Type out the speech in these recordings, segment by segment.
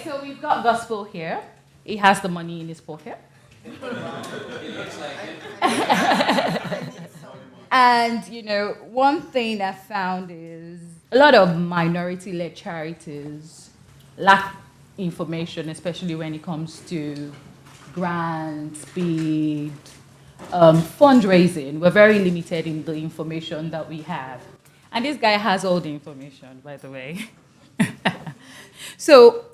Okay, so we've got Gospel here. He has the money in his pocket. And, one thing I found is a lot of minority-led charities lack information, especially when it comes to grants, bid, fundraising. We're very limited in the information that we have. And this guy has all the information, by the way. So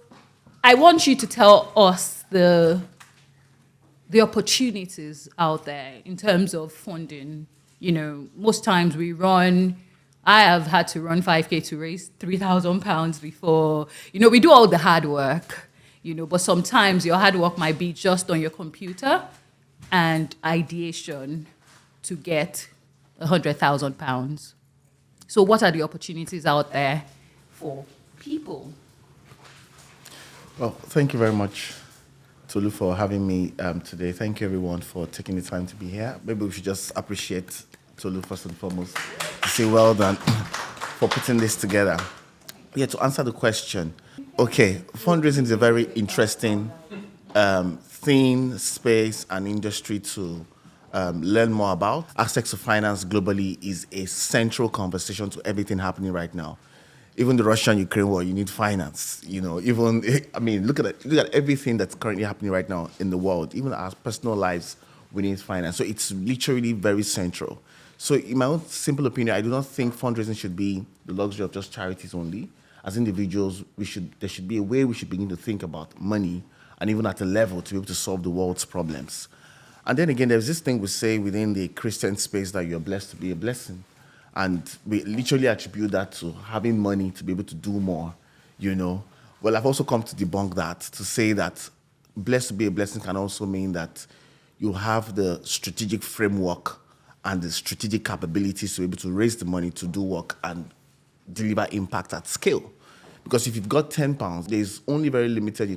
I want you to tell us the opportunities out there in terms of funding. Most times I have had to run 5K to raise £3,000 before. We do all the hard work, but sometimes your hard work might be just on your computer and ideation to get £100,000. So what are the opportunities out there for people? Well, thank you very much, Tolu, for having me today. Thank you, everyone, for taking the time to be here. Maybe we should just appreciate Tolu first and foremost to say well done for putting this together. Yeah, to answer the question. Okay, fundraising is a very interesting thing, space, and industry to learn more about. Access to finance globally is a central conversation to everything happening right now. Even the Russian-Ukraine war, you need finance. Look at everything that's currently happening right now in the world. Even our personal lives, we need finance. So it's literally very central. So in my own simple opinion, I do not think fundraising should be the luxury of just charities only. As individuals, there should be a way we should begin to think about money, and even at a level to be able to solve the world's problems. And then again, there's this thing we say within the Christian space that you're blessed to be a blessing. And we literally attribute that to having money to be able to do more, Well, I've also come to debunk that, to say that blessed to be a blessing can also mean that you have the strategic framework and the strategic capabilities to be able to raise the money to do work and deliver impact at scale. Because if you've got £10, there's only very limited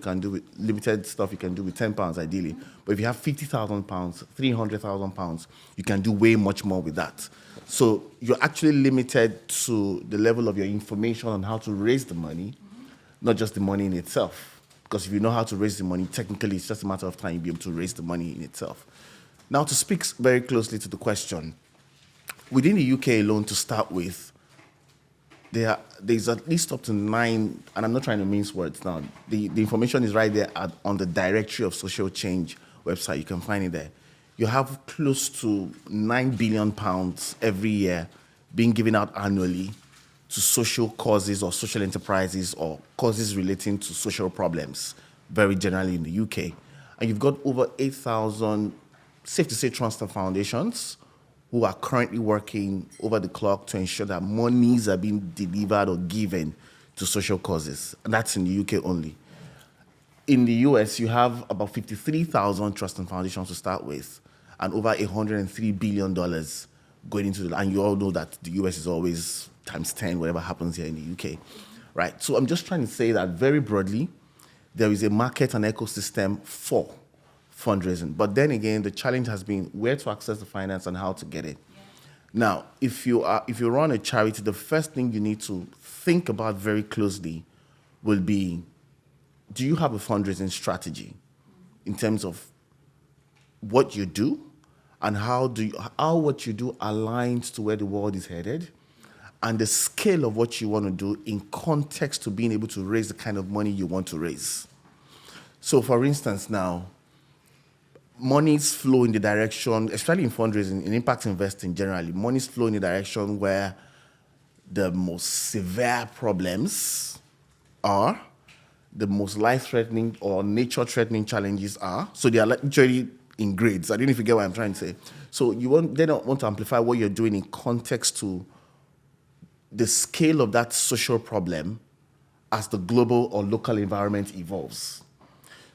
stuff you can do with £10 ideally. But if you have £50,000, £300,000, you can do way much more with that. So you're actually limited to the level of your information on how to raise the money, not just the money in itself. Because if you know how to raise the money, technically it's just a matter of time you'll be able to raise the money in itself. Now, to speak very closely to the question, within the UK alone, to start with, there's at least up to 9, and I'm not trying to mince words now. The information is right there on the Directory of Social Change website. You can find it there. You have close to £9 billion every year being given out annually to social causes or social enterprises or causes relating to social problems, very generally in the UK. And you've got over 8,000, safe to say, trusts and foundations who are currently working over the clock to ensure that monies are being delivered or given to social causes. And that's in the UK only. In the US, you have about 53,000 trusts and foundations to start with, and over $103 billion going into the, and you all know that the US is always times 10, whatever happens here in the UK, right? So I'm just trying to say that very broadly, there is a market and ecosystem for fundraising. But then again, the challenge has been where to access the finance and how to get it. Yeah. Now, if you run a charity, the first thing you need to think about very closely will be, do you have a fundraising strategy in terms of what you do and how what you do aligns to where the world is headed, and the scale of what you want to do in context to being able to raise the kind of money you want to raise. So for instance now, monies flow in the direction, especially in fundraising, in impact investing generally, monies flow in the direction where the most severe problems are, the most life-threatening or nature-threatening challenges are. So they are literally in grades. I don't know if you get what I'm trying to say. So they don't want to amplify what you're doing in context to the scale of that social problem as the global or local environment evolves.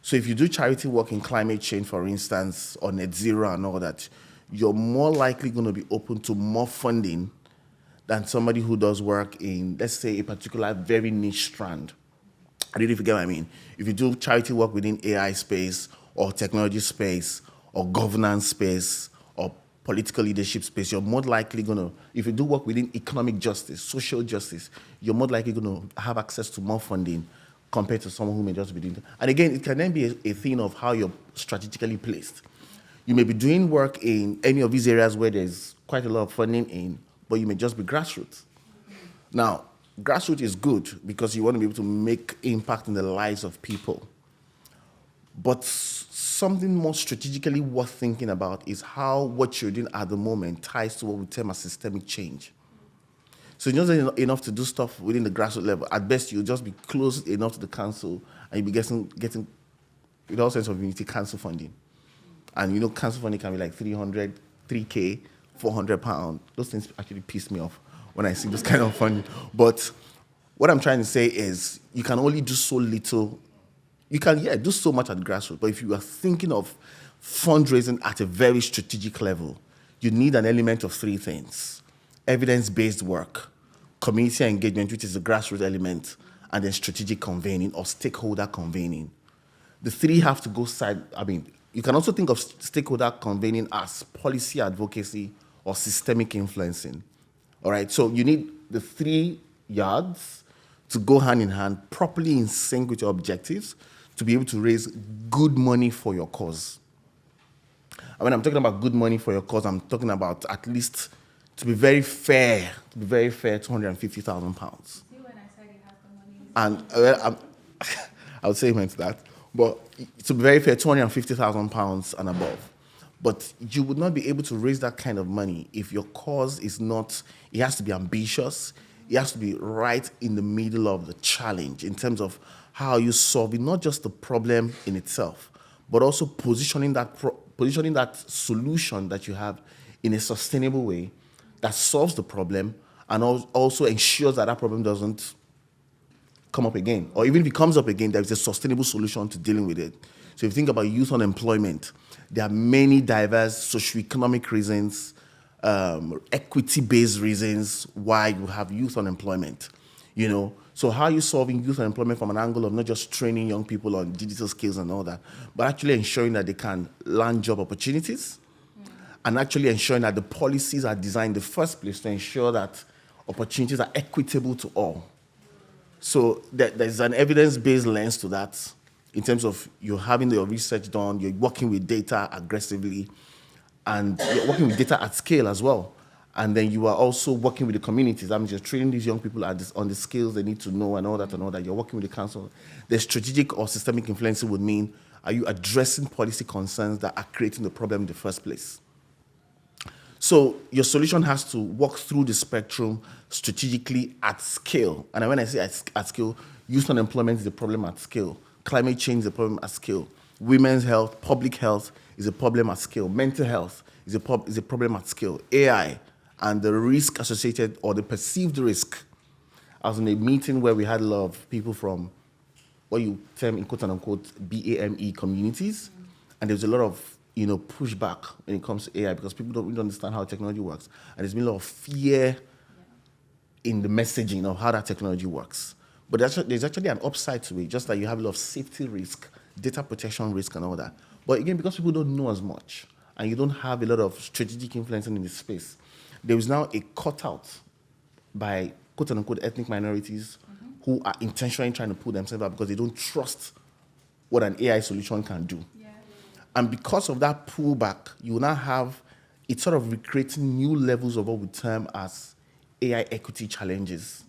So if you do charity work in climate change, for instance, or net zero and all that, you're more likely going to be open to more funding than somebody who does work in, let's say, a particular very niche strand. I don't know if you get what I mean. If you do charity work within AI space or technology space or governance space or political leadership space, you're more likely going to, if you do work within economic justice, social justice, you're more likely going to have access to more funding compared to someone who may just be doing. And again, it can then be a thing of how you're strategically placed. You may be doing work in any of these areas where there's quite a lot of funding in, but you may just be grassroots. Now, grassroots is good because you want to be able to make impact in the lives of people. But something more strategically worth thinking about is how what you're doing at the moment ties to what we term as systemic change. So it's not enough to do stuff within the grassroots level. At best, you'll just be close enough to the council and you'll be getting with all sense of unity, council funding. And you know, council funding can be like 300, 3K, 400 pounds. Those things actually piss me off when I see those kind of funding. But what I'm trying to say is you can only do so little. You can, do so much at the grassroots, but if you are thinking of fundraising at a very strategic level, you need an element of three things: evidence-based work, community engagement, which is the grassroots element, and then strategic convening or stakeholder convening. The three have to go side. I mean, you can also think of stakeholder convening as policy advocacy or systemic influencing. All right, so you need the 3 yards to go hand in hand, properly in sync with your objectives, to be able to raise good money for your cause. And when I'm talking about good money for your cause, I'm talking about at least, to be very fair, £250,000. See when I said you have the money? And I would say amen to that. But to be very fair, £250,000 and above. But you would not be able to raise that kind of money if your cause is not, it has to be ambitious. It has to be right in the middle of the challenge in terms of how you solve it, not just the problem in itself, but also positioning that solution that you have in a sustainable way that solves the problem and also ensures that that problem doesn't come up again. Or even if it comes up again, there is a sustainable solution to dealing with it. So if you think about youth unemployment, there are many diverse socioeconomic reasons, equity-based reasons why you have youth unemployment. You know, so how are you solving youth unemployment from an angle of not just training young people on digital skills and all that, but actually ensuring that they can land job opportunities and actually ensuring that the policies are designed in the first place to ensure that opportunities are equitable to all. So there's an evidence-based lens to that in terms of you're having your research done, you're working with data aggressively, and you're working with data at scale as well. And then you are also working with the communities. I mean, you're training these young people on the skills they need to know and all that and all that. You're working with the council. The strategic or systemic influencing would mean, are you addressing policy concerns that are creating the problem in the first place? So your solution has to walk through the spectrum strategically at scale. And when I say at scale, youth unemployment is a problem at scale. Climate change is a problem at scale. Women's health, public health is a problem at scale. Mental health is a problem at scale. AI and the risk associated or the perceived risk. I was in a meeting where we had a lot of people from what you term in quote unquote BAME communities, and there was a lot of pushback when it comes to AI because people don't really understand how technology works, and there's been a lot of fear in the messaging of how that technology works. But there's actually an upside to it, just like you have a lot of safety risk, data protection risk, and all that. But again, because people don't know as much, and you don't have a lot of strategic influence in this space, there is now a cutout by quote-unquote ethnic minorities who are intentionally trying to pull themselves out because they don't trust what an AI solution can do. Yeah. And because of that pullback, you now have it sort of recreating new levels of what we term as AI equity challenges.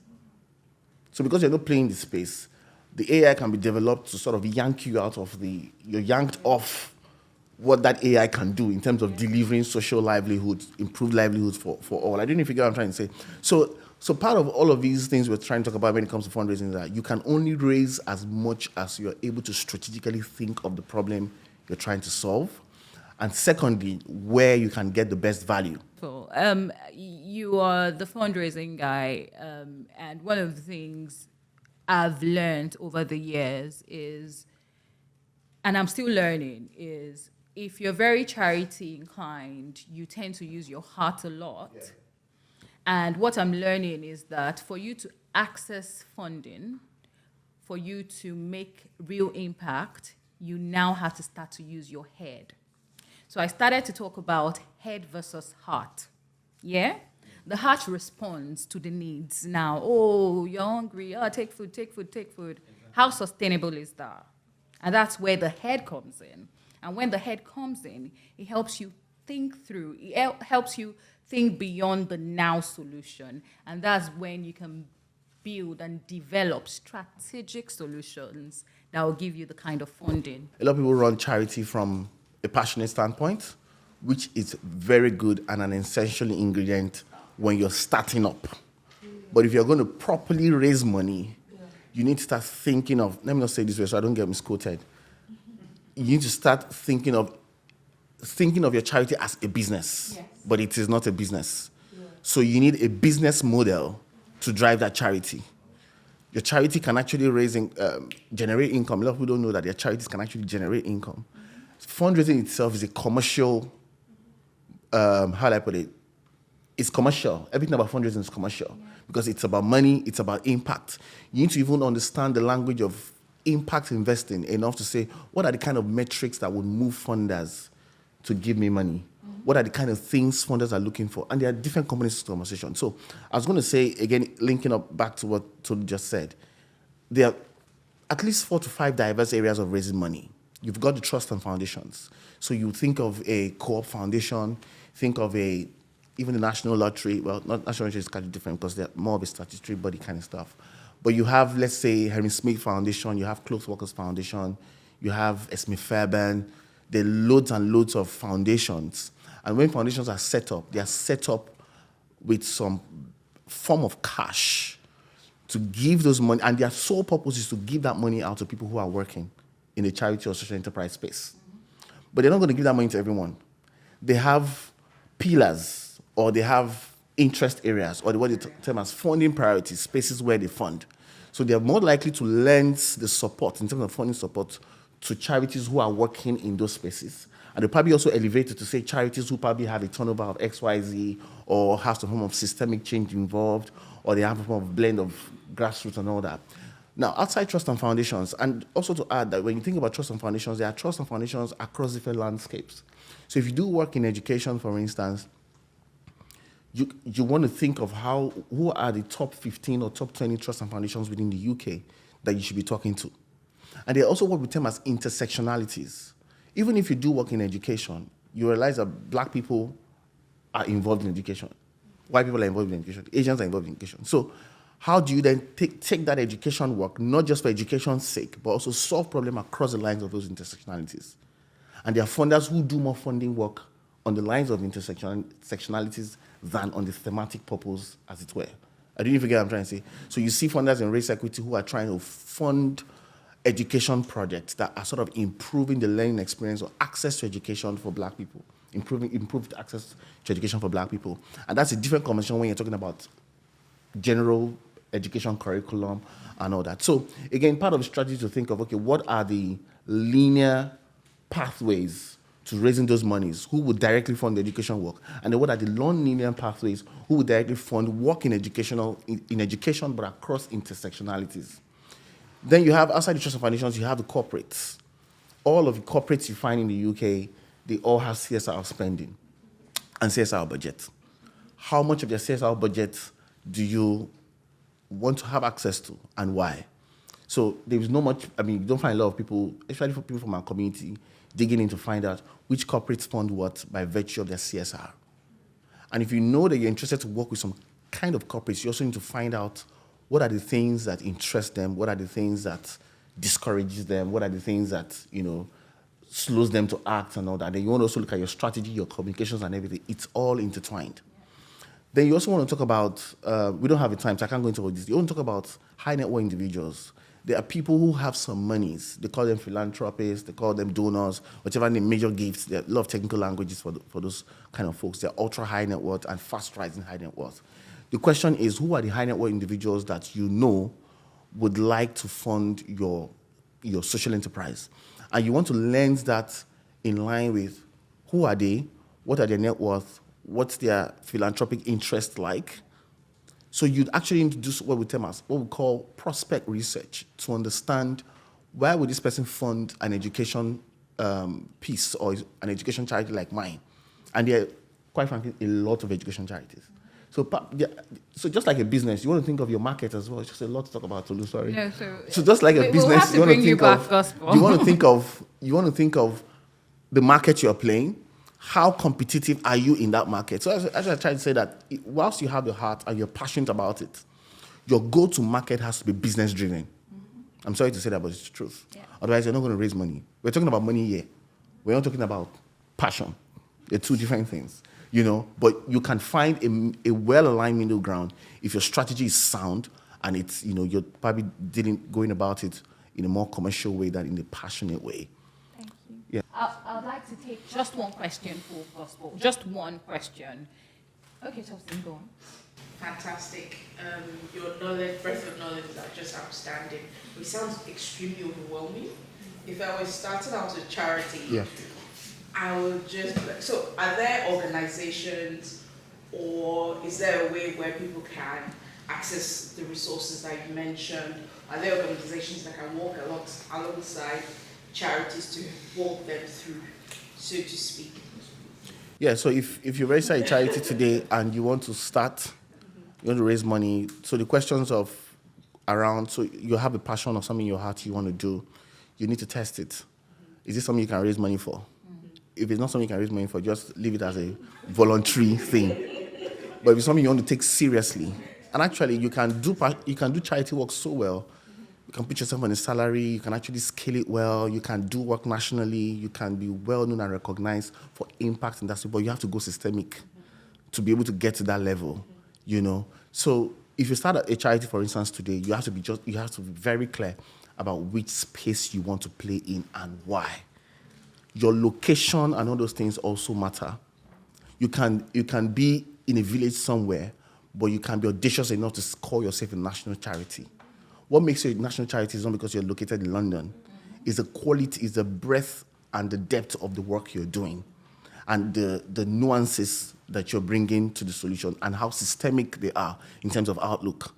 So because you're not playing the space, the AI can be developed to sort of yank you out of you're yanked off what that AI can do in terms of delivering social livelihoods, improved livelihoods for all. I don't know if you get what I'm trying to say. So part of all of these things we're trying to talk about when it comes to fundraising is that you can only raise as much as you're able to strategically think of the problem you're trying to solve. And secondly, where you can get the best value. Cool. You are the fundraising guy, and one of the things I've learned over the years is, and I'm still learning, is if you're very charity inclined, you tend to use your heart a lot. Yeah. And what I'm learning is that for you to access funding, for you to make real impact, you now have to start to use your head. So I started to talk about head versus heart. Yeah? The heart responds to the needs now. Oh, you're hungry. Oh, take food. How sustainable is that? And that's where the head comes in. And when the head comes in, it helps you think through, helps you think beyond the now solution. And that's when you can build and develop strategic solutions that will give you the kind of funding. A lot of people run charity from a passionate standpoint, which is very good and an essential ingredient when you're starting up. But if you're going to properly raise money, you need to start thinking of, let me not say this way so I don't get misquoted. You need to start thinking of your charity as a business, yes. But it is not a business. Yeah. So you need a business model to drive that charity. Your charity can actually generate income. A lot of people don't know that their charities can actually generate income. Fundraising itself is a commercial, how do I put it? It's commercial. Everything about fundraising is commercial because it's about money, it's about impact. You need to even understand the language of impact investing enough to say, what are the kind of metrics that would move funders to give me money? What are the kind of things funders are looking for? And there are different components to the conversation. So I was going to say, again, linking up back to what Tolu just said, there are at least 4 to 5 diverse areas of raising money. You've got the trust and foundations. So you think of a co-op foundation, think of even the National Lottery. Well, not National Lottery is kind of different because they're more of a statutory body kind of stuff. But you have, let's say, Henry Smith Foundation, you have Clothes Workers Foundation, you have Smith Fairbairn. There are loads and loads of foundations. And when foundations are set up, they are set up with some form of cash to give those money. And their sole purpose is to give that money out to people who are working in the charity or social enterprise space. But they're not going to give that money to everyone. They have pillars, or they have interest areas, or what they term as funding priorities, spaces where they fund. So they're more likely to lend the support, in terms of funding support, to charities who are working in those spaces. And they probably also elevate it to say charities who probably have a turnover of XYZ, or have some form of systemic change involved, or they have a form of blend of grassroots and all that. Now, outside trust and foundations, and also to add that when you think about trust and foundations, there are trust and foundations across different landscapes. So if you do work in education, for instance, you want to think of who are the top 15 or top 20 trust and foundations within the UK that you should be talking to. And they also what we term as intersectionalities. Even if you do work in education, you realize that black people are involved in education. White people are involved in education. Asians are involved in education. So how do you then take that education work, not just for education's sake, but also solve problems across the lines of those intersectionalities? And there are funders who do more funding work on the lines of intersectionalities than on the thematic purpose, as it were. I don't even get what I'm trying to say. So you see funders in race equity who are trying to fund education projects that are sort of improving the learning experience or access to education for black people, improved access to education for black people. And that's a different conversation when you're talking about general education curriculum and all that. So again, part of the strategy to think of, okay, what are the linear pathways to raising those monies? Who would directly fund the education work? And then what are the non-linear pathways? Who would directly fund work in education, but across intersectionalities? Then you have, outside the trust and foundations, you have the corporates. All of the corporates you find in the UK, they all have CSR spending and CSR budget. How much of their CSR budget do you want to have access to, and why? So there is not much, you don't find a lot of people, especially for people from our community, digging in to find out which corporates fund what by virtue of their CSR. And if you know that you're interested to work with some kind of corporates, you also need to find out what are the things that interest them, what are the things that discourages them, what are the things that, slows them to act and all that. Then you want to also look at your strategy, your communications and everything. It's all intertwined. Then you also want to talk about, we don't have the time, so I can't go into all this. You want to talk about high net worth individuals. There are people who have some monies. They call them philanthropists, they call them donors, whatever the major gifts. There are a lot of technical languages for those kind of folks. They're ultra high net worth and fast rising high net worth. The question is, who are the high net worth individuals that you know would like to fund your social enterprise? And you want to lens that in line with who are they, what are their net worth, what's their philanthropic interest like. So you'd actually introduce what we term as what we call prospect research to understand why would this person fund an education piece or an education charity like mine. And there are, quite frankly, a lot of education charities. So, so just like a business, you want to think of your market as well. It's just a lot to talk about, Tolu. Sorry. Yeah, So just like a we'll business, have to you want to bring you think back, of Gospel. you want to think of the market you're playing. How competitive are you in that market? So as I try to say that, whilst you have the heart and you're passionate about it, your go-to market has to be business driven. I'm sorry to say that, but it's the truth. Yeah. Otherwise, you're not going to raise money. We're talking about money here. We're not talking about passion. They're two different things, But you can find a well-aligned middle ground if your strategy is sound and it's, you're probably going about it in a more commercial way than in a passionate way. Thank you. Yeah. I'd like to take just one question for Gospel. Just one question. Okay, Chelsea, go on. Fantastic. Your breadth of knowledge is just outstanding. It sounds extremely overwhelming. If I was starting out with charity, Yeah. I would so are there organizations or is there a way where people can access the resources that you mentioned? Are there organizations that can walk alongside charities to walk them through, so to speak? Yeah, so if you register a charity today and you want to start, you want to raise money, so the questions of around, so you have a passion or something in your heart you want to do, you need to test it. Is this something you can raise money for? If it's not something you can raise money for, just leave it as a voluntary thing. But if it's something you want to take seriously, and actually you can do charity work so well, you can put yourself on a salary, you can actually scale it well, you can do work nationally, you can be well known and recognized for impact in that space, but you have to go systemic to be able to get to that level, So if you start a charity, for instance, today, you have to be very clear about which space you want to play in and why. Your location and all those things also matter. You can be in a village somewhere, but you can be audacious enough to call yourself a national charity. What makes you a national charity is not because you're located in London. It's the quality, it's the breadth and the depth of the work you're doing and the nuances that you're bringing to the solution and how systemic they are in terms of outlook.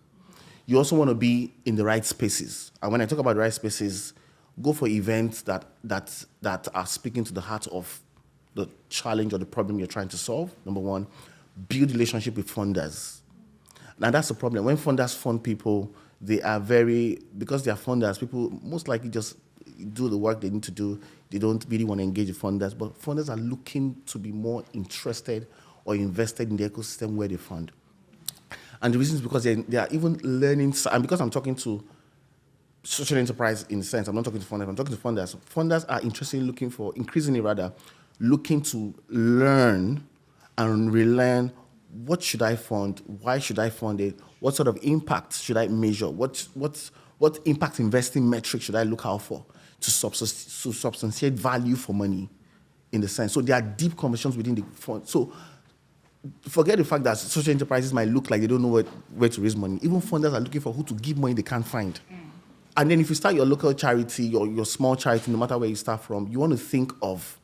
You also want to be in the right spaces. And when I talk about the right spaces, go for events that are speaking to the heart of the challenge or the problem you're trying to solve, number one. Build relationship with funders. Now, that's the problem. When funders fund people, they are because they are funders, people most likely just do the work they need to do. They don't really want to engage with funders, but funders are looking to be more interested or invested in the ecosystem where they fund. And the reason is because they are even learning, and because I'm talking to social enterprise in a sense, I'm not talking to funders, I'm talking to funders. Funders are increasingly looking to learn and relearn, what should I fund, why should I fund it, what sort of impact should I measure, what impact investing metrics should I look out for to substantiate value for money in the sense. So there are deep conversations within the fund. So forget the fact that social enterprises might look like they don't know where to raise money. Even funders are looking for who to give money they can't find. And then if you start your local charity or your small charity, no matter where you start from, you want to think of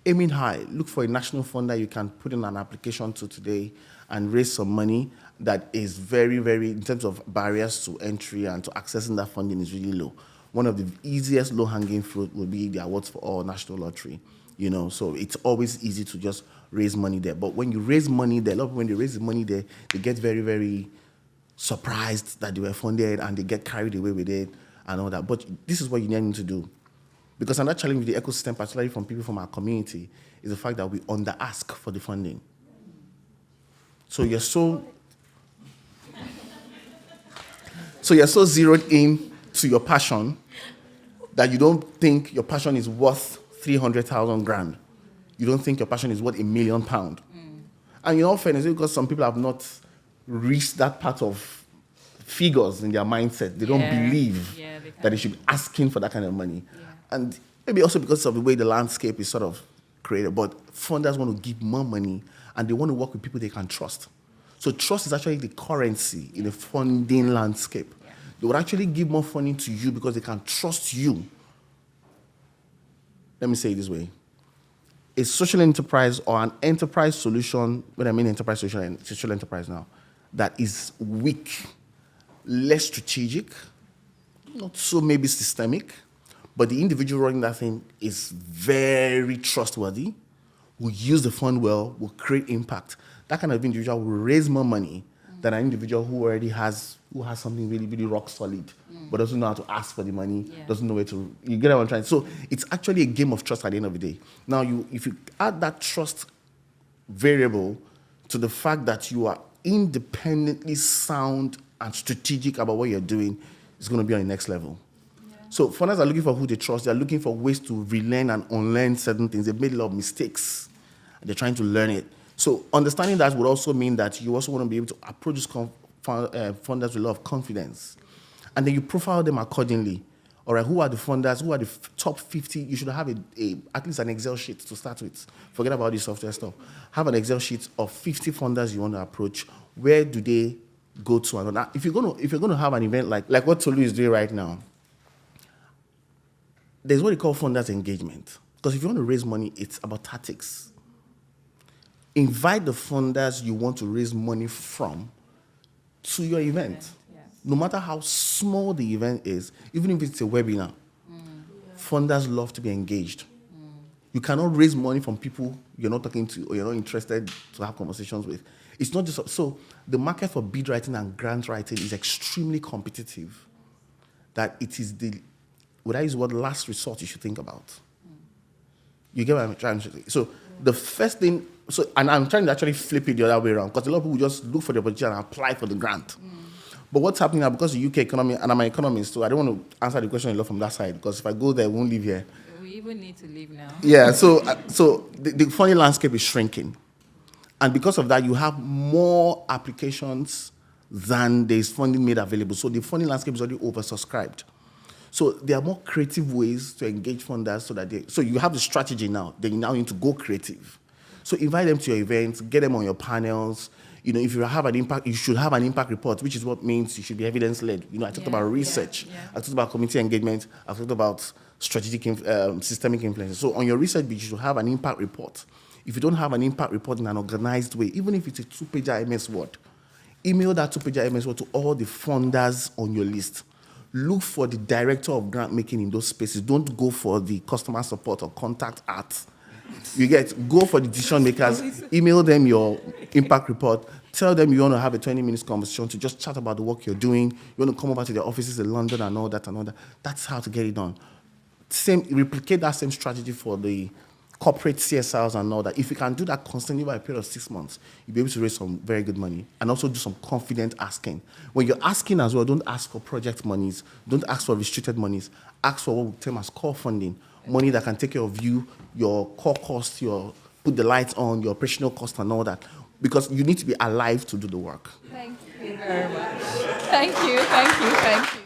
aiming high. Look for a national funder you can put in an application to today and raise some money that is very, very, in terms of barriers to entry and to accessing that funding, is really low. One of the easiest low-hanging fruit would be the Awards for All National Lottery. So it's always easy to just raise money there. But when you raise money there, a lot of people, when they raise the money there, they get very, very surprised that they were funded and they get carried away with it and all that. But this is what you need to do. Because another challenge with the ecosystem, particularly from people from our community, is the fact that we under-ask for the funding. So you're so zeroed in to your passion that you don't think your passion is worth 300,000 grand. You don't think your passion is worth £1 million. And in all fairness, because some people have not reached that part of figures in their mindset, they don't believe that they should be asking for that kind of money. Yeah. And maybe also because of the way the landscape is sort of created, but funders want to give more money and they want to work with people they can trust. So trust is actually the currency in the funding landscape. Yeah. They would actually give more funding to you because they can trust you. Let me say it this way. A social enterprise or an enterprise solution, when I mean enterprise solution and social enterprise now, that is weak, less strategic, not so maybe systemic, but the individual running that thing is very trustworthy, will use the fund well, will create impact. that kind of individual will raise more money than an individual who has something really, really rock solid, but doesn't know how to ask for the money, doesn't know where to, you get what I'm trying. So it's actually a game of trust at the end of the day. Now, if you add that trust variable to the fact that you are independently sound and strategic about what you're doing, it's going to be on the next level. So funders are looking for who they trust. They're looking for ways to relearn and unlearn certain things. They've made a lot of mistakes. They're trying to learn it. So understanding that would also mean that you also want to be able to approach these funders with a lot of confidence. And then you profile them accordingly. All right, who are the funders? Who are the top 50? You should have at least an Excel sheet to start with. Forget about the software stuff. Have an Excel sheet of 50 funders you want to approach. Where do they go to? And if you're going to have an event like what Tolu is doing right now, there's what they call funders engagement. Because if you want to raise money, it's about tactics. Invite the funders you want to raise money from to your event. No matter how small the event is, even if it's a webinar, funders love to be engaged. You cannot raise money from people you're not talking to or you're not interested to have conversations with. It's not just so the market for bid writing and grant writing is extremely competitive. That it is would I use the word last resort you should think about. You get what I'm trying to say? So the first thing, and I'm trying to actually flip it the other way around, because a lot of people just look for the opportunity and apply for the grant. But what's happening now, because the UK economy, and I'm an economist, so I don't want to answer the question a lot from that side, because if I go there, I won't live here. We even need to leave now. Yeah, so the funding landscape is shrinking. And because of that, you have more applications than there's funding made available. So the funding landscape is already oversubscribed. So there are more creative ways to engage funders so you have the strategy now. Then you now need to go creative. So invite them to your events, get them on your panels. If you have an impact, you should have an impact report, which is what means you should be evidence-led. I talked about research. I talked about community engagement. I talked about strategic, systemic influence. So on your research, you should have an impact report. If you don't have an impact report in an organized way, even if it's a 2-pager MS Word, email that 2-pager MS Word to all the funders on your list. Look for the director of grant making in those spaces. Don't go for the customer support or contact at. Go for the decision makers. Email them your impact report. Tell them you want to have a 20-minute conversation to just chat about the work you're doing. You want to come over to their offices in London and all that and all that. That's how to get it done. Replicate that same strategy for the corporate CSRs and all that. If you can do that constantly over a period of 6 months, you'll be able to raise some very good money and also do some confident asking. When you're asking as well, don't ask for project monies. Don't ask for restricted monies. Ask for what we term as core funding, money that can take care of you, your core costs, put the lights on, your operational costs and all that, because you need to be alive to do the work. Thank you very much. Thank you.